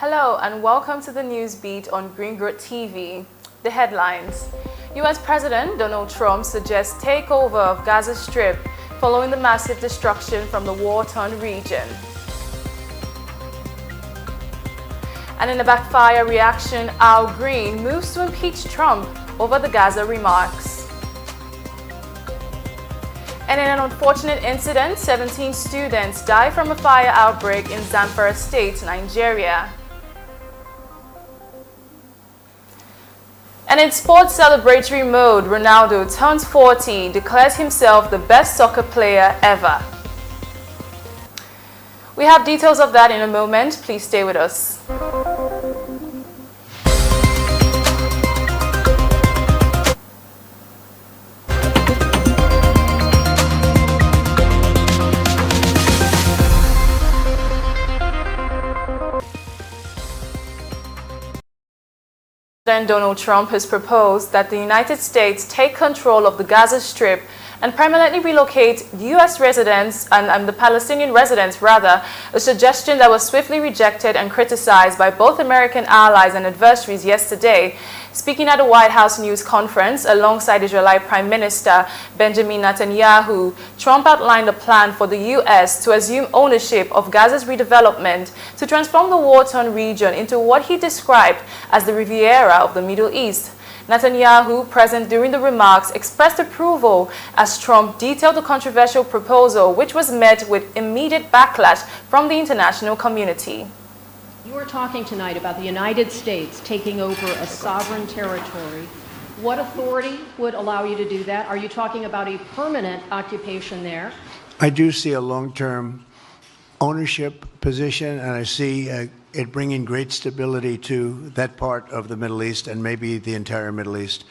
Hello and welcome to the News Beat on Green Growth TV. The headlines. U.S. President Donald Trump suggests takeover of Gaza Strip following the massive destruction from the war-torn region. And in a backfire reaction, Al Green moves to impeach Trump over the Gaza remarks. And in an unfortunate incident, 17 students die from a fire outbreak in Zamfara State, Nigeria. And in sports celebratory mode, Ronaldo turns 40, declares himself the best soccer player ever. We have details of that in a moment. Please stay with us. President Donald Trump has proposed that the United States take control of the Gaza Strip and permanently relocate U.S. residents and the Palestinian residents, rather, a suggestion that was swiftly rejected and criticized by both American allies and adversaries yesterday. Speaking at a White House news conference alongside Israeli Prime Minister Benjamin Netanyahu, Trump outlined a plan for the U.S. to assume ownership of Gaza's redevelopment to transform the war-torn region into what he described as the Riviera of the Middle East. Netanyahu, present during the remarks, expressed approval as Trump detailed the controversial proposal, which was met with immediate backlash from the international community. You are talking tonight about the United States taking over a sovereign territory. What authority would allow you to do that? Are you talking about a permanent occupation there? I do see a long-term ownership position, and I see it bringing great stability to that part of the Middle East and maybe the entire Middle East.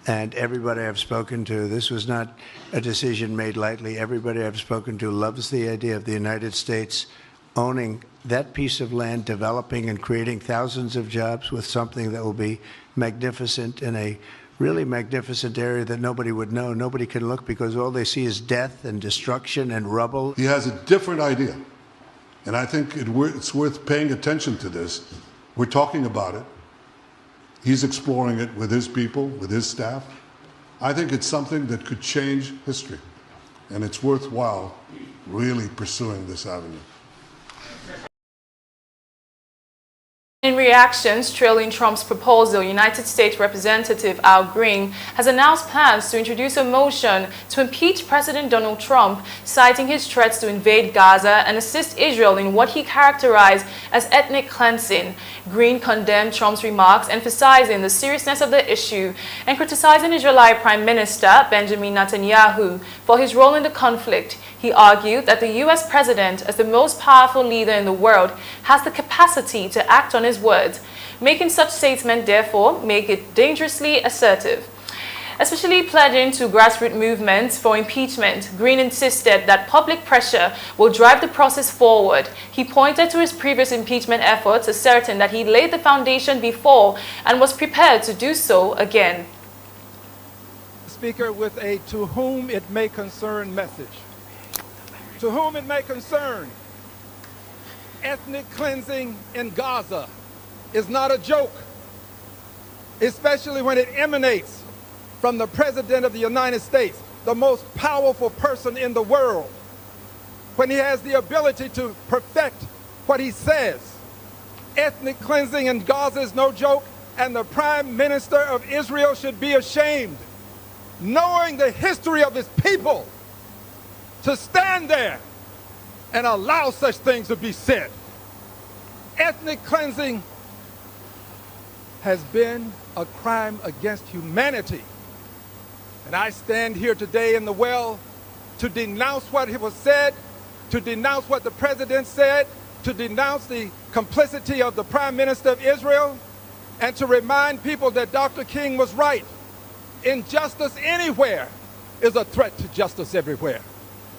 And everybody I've spoken to, this was not a decision made lightly. Everybody I've spoken to loves the idea of the United States owning that piece of land, developing and creating thousands of jobs with something that will be magnificent in a really magnificent area that nobody would know. Nobody can look because all they see is death and destruction and rubble. He has a different idea. And I think it's worth paying attention to this. We're talking about it. He's exploring it with his people, with his staff. I think it's something that could change history. And it's worthwhile really pursuing this avenue. In reactions trailing Trump's proposal, United States Representative Al Green has announced plans to introduce a motion to impeach President Donald Trump, citing his threats to invade Gaza and assist Israel in what he characterized as ethnic cleansing. Green condemned Trump's remarks, emphasizing the seriousness of the issue and criticizing Israeli Prime Minister Benjamin Netanyahu for his role in the conflict. He argued that the U.S. president, as the most powerful leader in the world, has the capacity to act on his words. Making such statements, therefore, make it dangerously assertive. Especially pledging to grassroots movements for impeachment, Green insisted that public pressure will drive the process forward. He pointed to his previous impeachment efforts, asserting that he laid the foundation before and was prepared to do so again. Speaker, with a to whom it may concern message. To whom it may concern, ethnic cleansing in Gaza is not a joke, especially when it emanates from the President of the United States, the most powerful person in the world, when he has the ability to perfect what he says. Ethnic cleansing in Gaza is no joke, and the Prime Minister of Israel should be ashamed, knowing the history of his people, to stand there and allow such things to be said. Ethnic cleansing has been a crime against humanity. And I stand here today in the well to denounce what was said, to denounce what the president said, to denounce the complicity of the Prime Minister of Israel, and to remind people that Dr. King was right. Injustice anywhere is a threat to justice everywhere.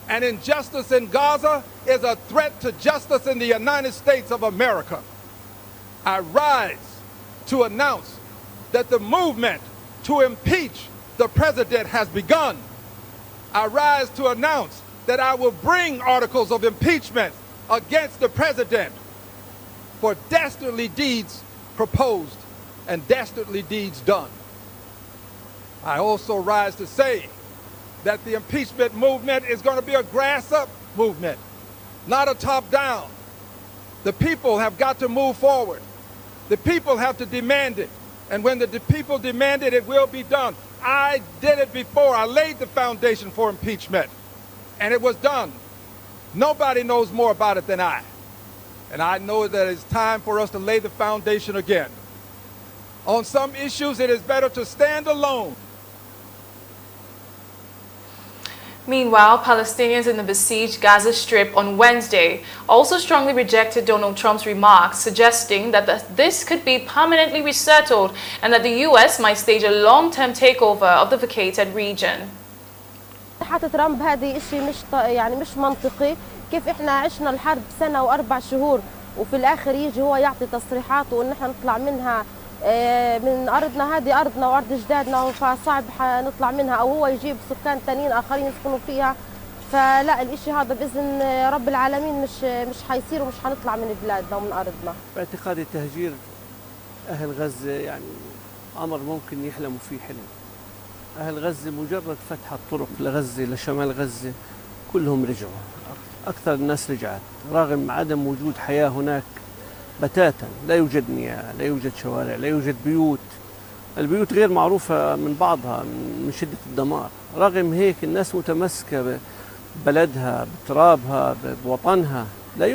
And injustice in Gaza is a threat to justice in the United States of America. I rise to announce that the movement to impeach the president has begun. I rise to announce that I will bring articles of impeachment against the president. for dastardly deeds proposed and dastardly deeds done. I also rise to say that the impeachment movement is going to be a grass-up movement, not a top-down. The people have got to move forward. The people have to demand it. And when the people demand it, it will be done. I did it before. I laid the foundation for impeachment, and it was done. Nobody knows more about it than I. And I know that it's time for us to lay the foundation again. On some issues, it is better to stand alone. Meanwhile, Palestinians in the besieged Gaza Strip on Wednesday also strongly rejected Donald Trump's remarks, suggesting that this could be permanently resettled and that the U.S. might stage a long-term takeover of the vacated region. حتى ترامب هذه إشي مش منطقي. كيف إحنا عشنا الحرب سنة و4 شهور وفي الآخر يجي هو يعطي تصريحات وإن إحنا نطلع منها من أرضنا، هذه أرضنا وأرض أجدادنا، فصعب نطلع منها، أو هو يجيب سكان تانيين آخرين يسكنوا فيها. فلا الإشي هذا بإذن رب العالمين مش حيصير ومش حنطلع من بلادنا ومن أرضنا. باعتقادي تهجير أهل غزة يعني أمر ممكن يحلموا فيه حلم. أهل غزة مجرد فتح الطرق لغزة لشمال غزة كلهم رجعوا، أكثر الناس رجعت رغم عدم وجود حياة هناك بتاتا. لا يوجد مياه، لا يوجد شوارع، لا يوجد بيوت. البيوت غير معروفة من بعضها من شدة الدمار. رغم هيك الناس متمسكة ببلدها، بترابها، بوطنها. لا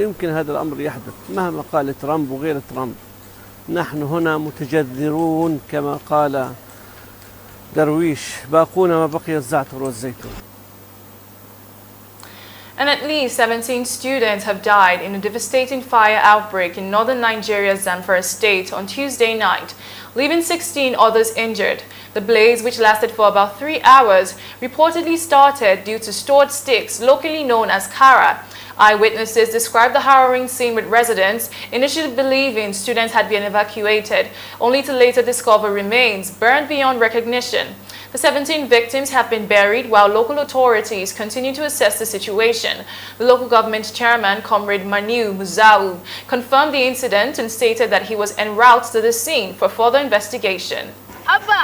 يمكن هذا الأمر يحدث مهما قال ترامب وغير ترامب. نحن هنا متجذرون كما قال درويش، باقون ما بقي الزعتر والزيتون. And at least 17 students have died in a devastating fire outbreak in northern Nigeria's Zamfara state on Tuesday night, leaving 16 others injured. The blaze, which lasted for about 3 hours, reportedly started due to stored sticks, locally known as kara. Eyewitnesses described the harrowing scene, with residents initially believing students had been evacuated, only to later discover remains burned beyond recognition. The 17 victims have been buried while local authorities continue to assess the situation. The local government chairman, Comrade Manu Muzau, confirmed the incident and stated that he was en route to the scene for further investigation. Abba!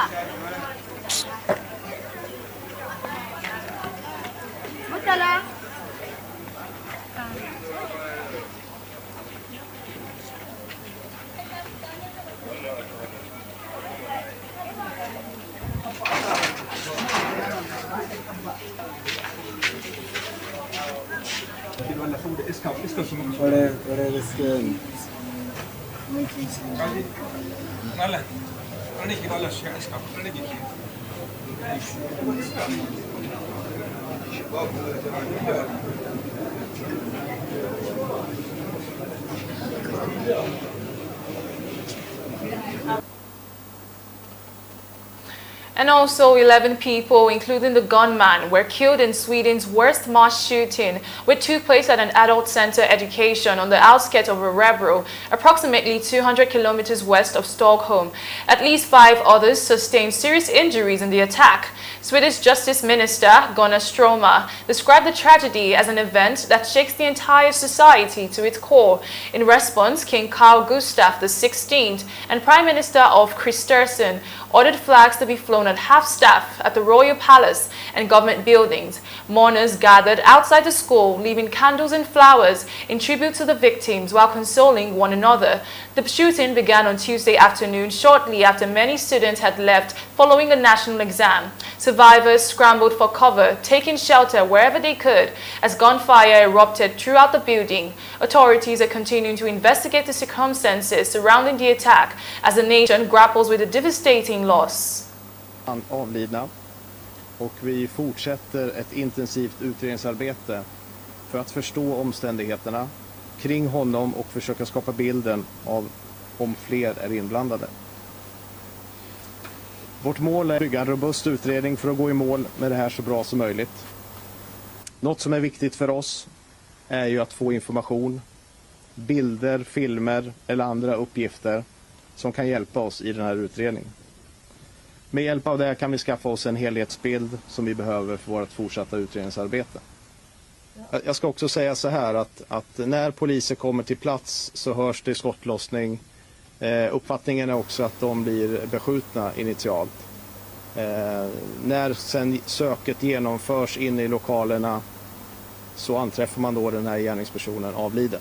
And also 11 people, including the gunman, were killed in Sweden's worst mass shooting, which took place at an adult center education on the outskirts of Örebro, approximately 200 kilometers west of Stockholm. At least 5 others sustained serious injuries in the attack. Swedish Justice Minister Gunnar Strömmer described the tragedy as an event that shakes the entire society to its core. In response, King Carl Gustaf XVI and Prime Minister Ulf Kristersson ordered flags to be flown at half-staff at the Royal Palace and government buildings. Mourners gathered outside the school, leaving candles and flowers in tribute to the victims while consoling one another. The shooting began on Tuesday afternoon, shortly after many students had left following a national exam. Survivors scrambled for cover, taking shelter wherever they could as gunfire erupted throughout the building. Authorities are continuing to investigate the circumstances surrounding the attack as the nation grapples with a devastating loss. Avlidna, och vi fortsätter ett intensivt utredningsarbete för att förstå omständigheterna kring honom och försöka skapa bilden av om fler är inblandade. Vårt mål är att bygga en robust utredning för att gå i mål med det här så bra som möjligt. Något som är viktigt för oss är ju att få information, bilder, filmer eller andra uppgifter som kan hjälpa oss i den här utredningen. Med hjälp av det kan vi skaffa oss en helhetsbild som vi behöver för vårt fortsatta utredningsarbete. Jag ska också säga så här att när poliser kommer till plats så hörs det skottlossning. Uppfattningen är också att de blir beskjutna initialt. När sen söket genomförs in i lokalerna så anträffar man då den här gärningspersonen avliden.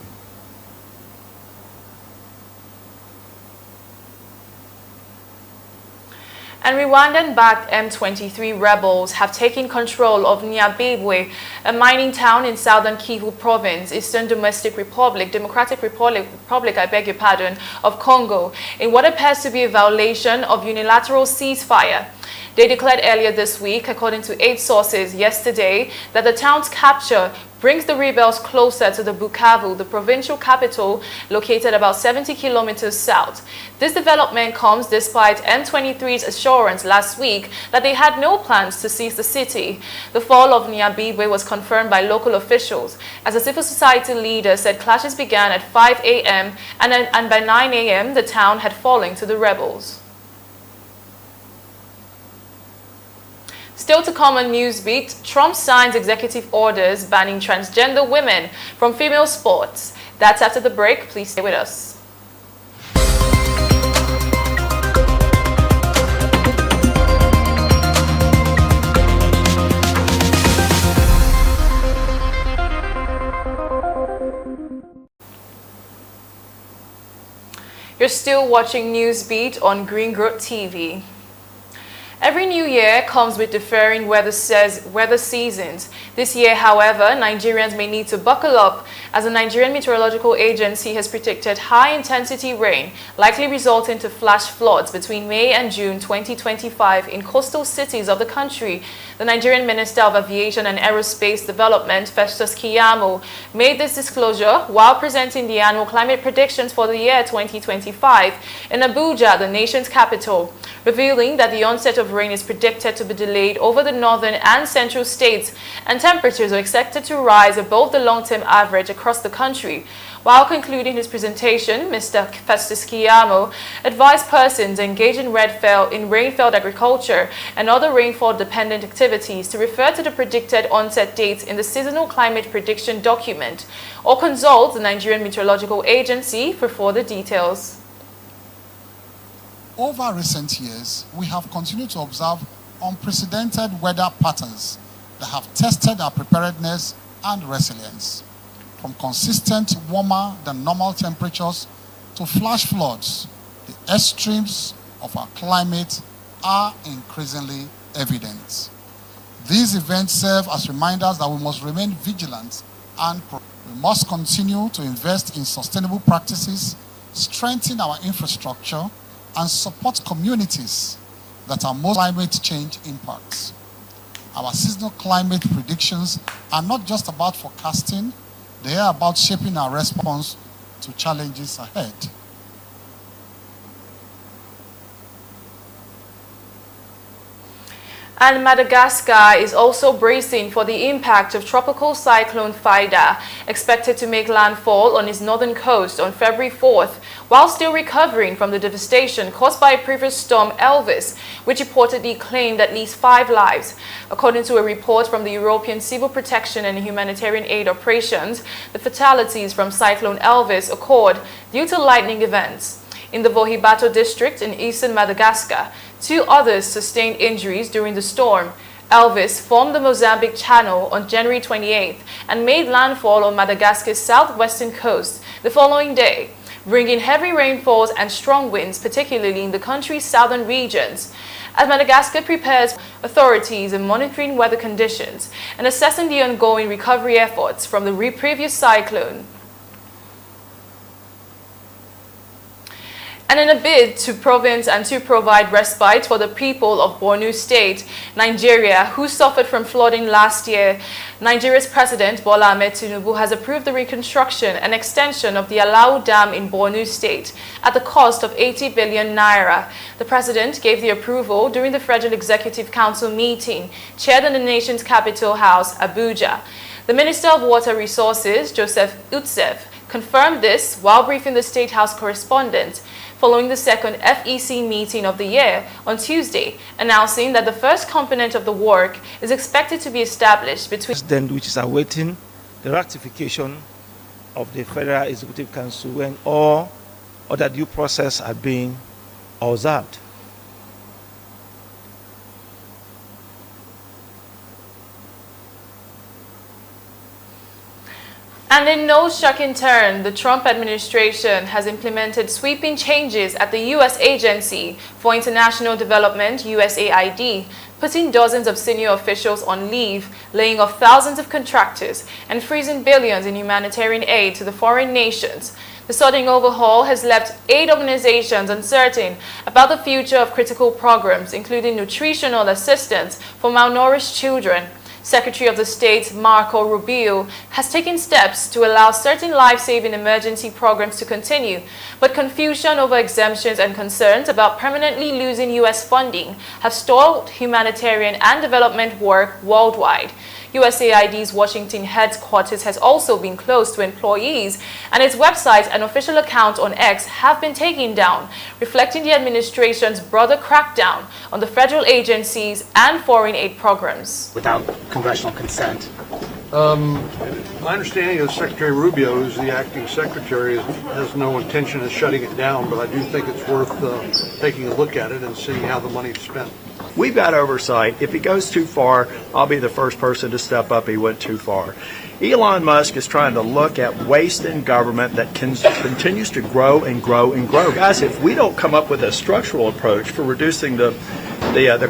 And Rwandan-backed M23 rebels have taken control of Nyabibwe, a mining town in southern Kivu province, Eastern Democratic Republic, I beg your pardon, of Congo, in what appears to be a violation of unilateral ceasefire. They declared earlier this week, according to aid sources yesterday, that the town's capture brings the rebels closer to the Bukavu, the provincial capital, located about 70 kilometers south. This development comes despite M23's assurance last week that they had no plans to seize the city. The fall of Nyabibwe was confirmed by local officials, as a civil society leader said clashes began at 5 a.m. and by 9 a.m. the town had fallen to the rebels. Still to come on Newsbeat, Trump signs executive orders banning transgender women from female sports. That's after the break. Please stay with us. You're still watching Newsbeat on Green Growth TV. Every new year comes with differing weather seasons. This year, however, Nigerians may need to buckle up, as the Nigerian Meteorological Agency has predicted high-intensity rain, likely resulting to flash floods between May and June 2025 in coastal cities of the country. The Nigerian Minister of Aviation and Aerospace Development, Festus Keyamo, made this disclosure while presenting the annual climate predictions for the year 2025 in Abuja, the nation's capital, revealing that the onset of rain is predicted to be delayed over the northern and central states, and temperatures are expected to rise above the long-term average across the country. While concluding his presentation, Mr. Festus Keyamo advised persons engaged in rainfall agriculture and other rainfall-dependent activities to refer to the predicted onset dates in the seasonal climate prediction document or consult the Nigerian Meteorological Agency for further details. Over recent years, we have continued to observe unprecedented weather patterns that have tested our preparedness and resilience. From consistent warmer than normal temperatures to flash floods, the extremes of our climate are increasingly evident. These events serve as reminders that we must remain vigilant and we must continue to invest in sustainable practices, strengthen our infrastructure, and support communities that are most climate change impacts. Our seasonal climate predictions are not just about forecasting, they are about shaping our response to challenges ahead. And Madagascar is also bracing for the impact of tropical cyclone Faida, expected to make landfall on its northern coast on February 4th, while still recovering from the devastation caused by a previous storm Elvis, which reportedly claimed at least 5 lives. According to a report from the European Civil Protection and Humanitarian Aid Operations, the fatalities from Cyclone Elvis occurred due to lightning events. In the Vohibato district in eastern Madagascar, 2 others sustained injuries during the storm. Elvis formed the Mozambique Channel on January 28th and made landfall on Madagascar's southwestern coast the following day, bringing heavy rainfalls and strong winds, particularly in the country's southern regions. As Madagascar prepares, authorities are monitoring weather conditions and assessing the ongoing recovery efforts from the previous cyclone. And in a bid to provide respite for the people of Borno State, Nigeria, who suffered from flooding last year, Nigeria's President Bola Ahmed Tinubu has approved the reconstruction and extension of the Alau Dam in Borno State at the cost of 80 billion naira. The President gave the approval during the Federal Executive Council meeting, chaired in the nation's capital house, Abuja. The Minister of Water Resources, Joseph Utsev, confirmed this while briefing the State House correspondent following the second FEC meeting of the year on Tuesday, announcing that the first component of the work is expected to be established between which is awaiting the ratification of the Federal Executive Council when all other due process had been observed. And in no shocking turn, the Trump administration has implemented sweeping changes at the U.S. Agency for International Development, USAID, putting dozens of senior officials on leave, laying off thousands of contractors, and freezing billions in humanitarian aid to the foreign nations. The sudden overhaul has left 8 organizations uncertain about the future of critical programs, including nutritional assistance for malnourished children. Secretary of the State Marco Rubio has taken steps to allow certain life-saving emergency programs to continue, but confusion over exemptions and concerns about permanently losing U.S. funding have stalled humanitarian and development work worldwide. USAID's Washington headquarters has also been closed to employees, and its website and official account on X have been taken down, reflecting the administration's broader crackdown on the federal agencies and foreign aid programs. Without congressional consent. My understanding is Secretary Rubio, who's the acting secretary, has no intention of shutting it down, but I do think it's worth taking a look at it and seeing how the money is spent. We've got oversight. If he goes too far, I'll be the first person to step up. He went too far. Elon Musk is trying to look at waste in government that continues to grow and grow and grow. Guys, if we don't come up with a structural approach for reducing the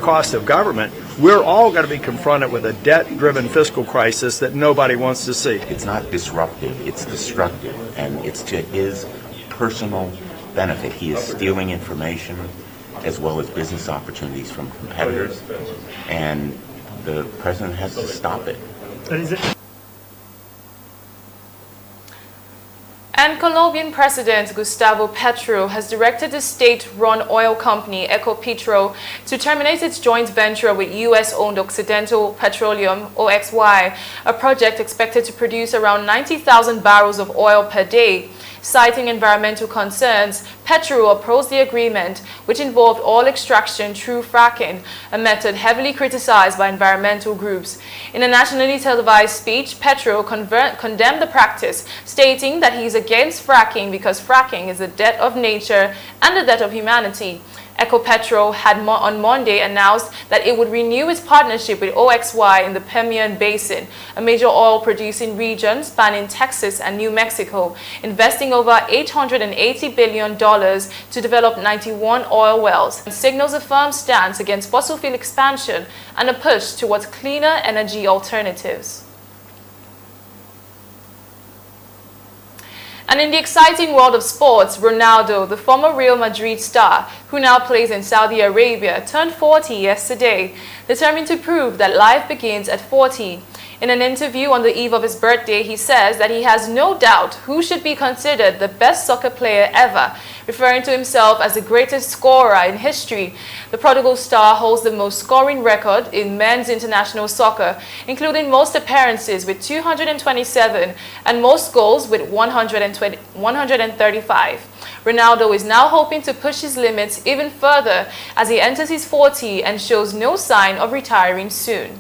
cost of government, we're all going to be confronted with a debt-driven fiscal crisis that nobody wants to see. It's not disruptive, it's destructive, and it's to his personal benefit. He is stealing information as well as business opportunities from competitors, and the president has to stop it. And Colombian President Gustavo Petro has directed the state-run oil company Ecopetrol to terminate its joint venture with U.S.-owned Occidental Petroleum, OXY, a project expected to produce around 90,000 barrels of oil per day. Citing environmental concerns, Petro opposed the agreement, which involved oil extraction through fracking, a method heavily criticized by environmental groups. In a nationally televised speech, Petro condemned the practice, stating that he is against fracking because fracking is a debt of nature and a debt of humanity. Ecopetrol had on Monday announced that it would renew its partnership with OXY in the Permian Basin, a major oil-producing region spanning Texas and New Mexico, investing over $880 billion to develop 91 oil wells, and signals a firm stance against fossil fuel expansion and a push towards cleaner energy alternatives. And in the exciting world of sports, Ronaldo, the former Real Madrid star, who now plays in Saudi Arabia, turned 40 yesterday, determined to prove that life begins at 40. In an interview on the eve of his birthday, he says that he has no doubt who should be considered the best soccer player ever, referring to himself as the greatest scorer in history. The prodigal star holds the most scoring record in men's international soccer, including most appearances with 227 and most goals with 135. Ronaldo is now hoping to push his limits even further as he enters his 40s and shows no sign of retiring soon.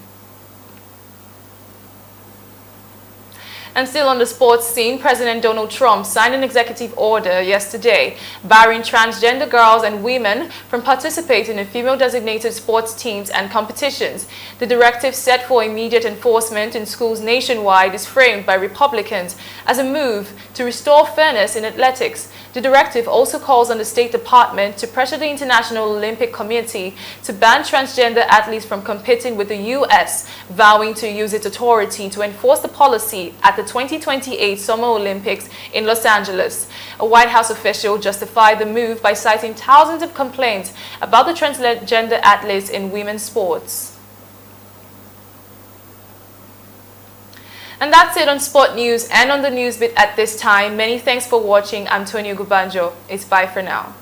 And still on the sports scene, President Donald Trump signed an executive order yesterday barring transgender girls and women from participating in female-designated sports teams and competitions. The directive set for immediate enforcement in schools nationwide is framed by Republicans as a move to restore fairness in athletics. The directive also calls on the State Department to pressure the International Olympic Committee to ban transgender athletes from competing with the U.S., vowing to use its authority to enforce the policy at the 2028 Summer Olympics in Los Angeles. A White House official justified the move by citing thousands of complaints about the transgender athletes in women's sports. And that's it on Sport News and on the Newsbit at this time. Many thanks for watching. I'm Tonio Gubanjo. It's bye for now.